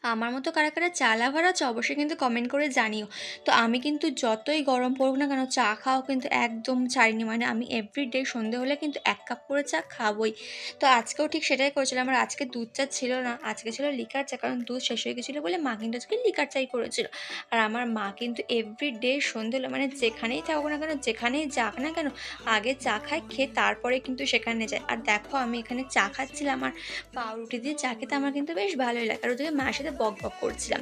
আমার মতো কারা, কারা চা লাভার আছো অবশ্যই কিন্তু কমেন্ট করে জানিও। তো আমি কিন্তু যতই গরম পড়ুক না কেন চা খাওয়া কিন্তু একদম ছাড়িনি। মানে আমি এভরিডে সন্ধে হলে কিন্তু ১ কাপ করে চা খাবোই। তো আজকেও ঠিক সেটাই করেছিলাম। আর আজকে দুধ চা ছিল না, আজকে ছিল লিকার চা। কারণ দুধ শেষ হয়ে গেছিলো বলে মা কিন্তু আজকে লিকার চাই করেছিল। আর আমার মা কিন্তু এভরিডে সন্ধে হলে মানে যেখানেই থাকুক না কেন, যেখানেই যাক না কেন, আগে চা খায়, খেয়ে তারপরে কিন্তু সেখানে যায়। আর দেখো আমি এখানে চা খাচ্ছিলাম আর পাউরুটি দিয়ে চা খেতে আমার কিন্তু বেশ ভালোই লাগে। আর ওদিকে মায়ের সাথে বকবক করছিলাম।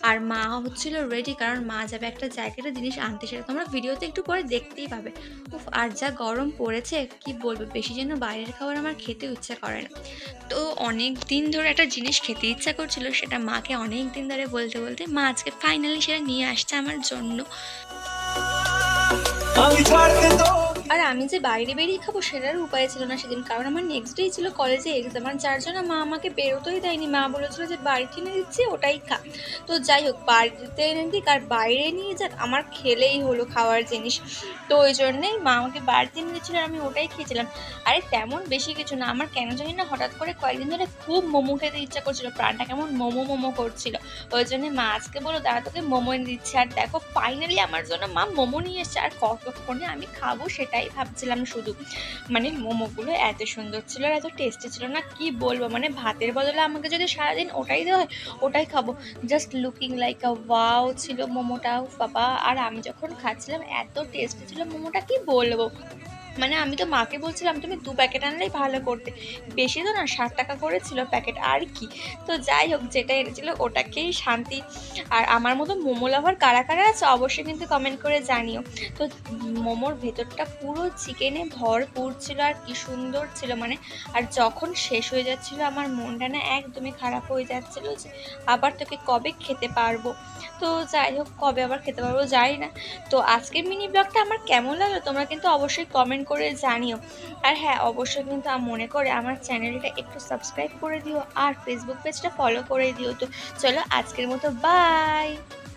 আর মা হচ্ছিল রেডি, কারণ মা যাবে একটা জায়গায় একটা জিনিস আনতে, সেটা তোমরা ভিডিওতে একটু পরে দেখতেই পাবে। উফ! আর যা গরম পড়েছে কি বলবো, বেশি যেন বাইরের খাবার আমার খেতেও ইচ্ছা করে না। তো অনেক দিন ধরে একটা জিনিস খেতে ইচ্ছা করছিল, সেটা মাকে অনেক দিন ধরে বলতে, বলতে মা আজকে ফাইনালি সেটা নিয়ে আসছে আমার জন্য। আর আমি যে বাইরে বেরিয়ে খাবো সেটার উপায় ছিল না সেদিন, কারণ আমার নেক্সট ডেই ছিল কলেজে এক্সাম। আর যার জন্য মা আমাকে বেরোতেই দেয়নি। মা বলেছিল যে বাড়িতে এনে দিচ্ছি ওটাই খা। তো যাই হোক, বাড়িতে এনে দিক আর বাইরে নিয়ে যাক, আমার খেলেই হলো খাওয়ার জিনিস। তো ওই জন্যেই মা আমাকে বাড়িতে এনে দিচ্ছিল আর আমি ওটাই খেয়েছিলাম। আরে তেমন বেশি কিছু না, আমার কেন জানি না হঠাৎ করে কয়েকদিন ধরে খুব মোমো খেতে ইচ্ছা করছিল, প্রাণটা কেমন মোমো মোমো করছিল। ওই জন্যে মা আজকে বললো দাঁড়া তোকে মোমো এনে দিচ্ছে। আর দেখো ফাইনালি আমার জন্য মা মোমো নিয়ে এসছে। আর কতক্ষণে আমি খাবো সেটাই ভাবছিলাম শুধু। মানে মোমোগুলো এত সুন্দর ছিল আর এত টেস্টি ছিল না, কি বলবো। মানে ভাতের বদলে আমাকে যদি সারাদিন ওটাই দেওয়া হয় ওটাই খাবো। জাস্ট লুকিং লাইক আ ওয়াও ছিল মোমোটা, বাবা। আর আমি যখন খাচ্ছিলাম এত টেস্টি ছিল মোমোটা, কি বলবো। মানে আমি তো মাকে বলছিলাম তুমি ২ প্যাকেট আনলেই ভালো করতে। বেশি তো না, ৬০ টাকা করে ছিল প্যাকেট, আর কি। তো যাই হোক, যেটা এনেছিল ওটাকেই শান্তি। আর আমার মতো মোমো লাভার কারা, কারা আছে অবশ্যই কিন্তু কমেন্ট করে জানিও। তো মোমোর ভেতরটা পুরো চিকেনে ভরপুর ছিল আর কি সুন্দর ছিল মানে। আর যখন শেষ হয়ে যাচ্ছিল আমার মনটা না একদমই খারাপ হয়ে যাচ্ছিল যে আবার তোকে কবে খেতে পারবো। তো যাই হোক, কবে আবার খেতে পারবো জানি না। তো আজকের মিনি ব্লগটা আমার কেমন লাগলো তোমরা কিন্তু অবশ্যই কমেন্ট করে জানিও। আর হ্যাঁ, অবশ্যই কিন্তু মনে করে আমার চ্যানেলটা একটু সাবস্ক্রাইব করে দিও আর ফেসবুক পেজটা ফলো করে দিও। তো চলো আজকের মতো বাই।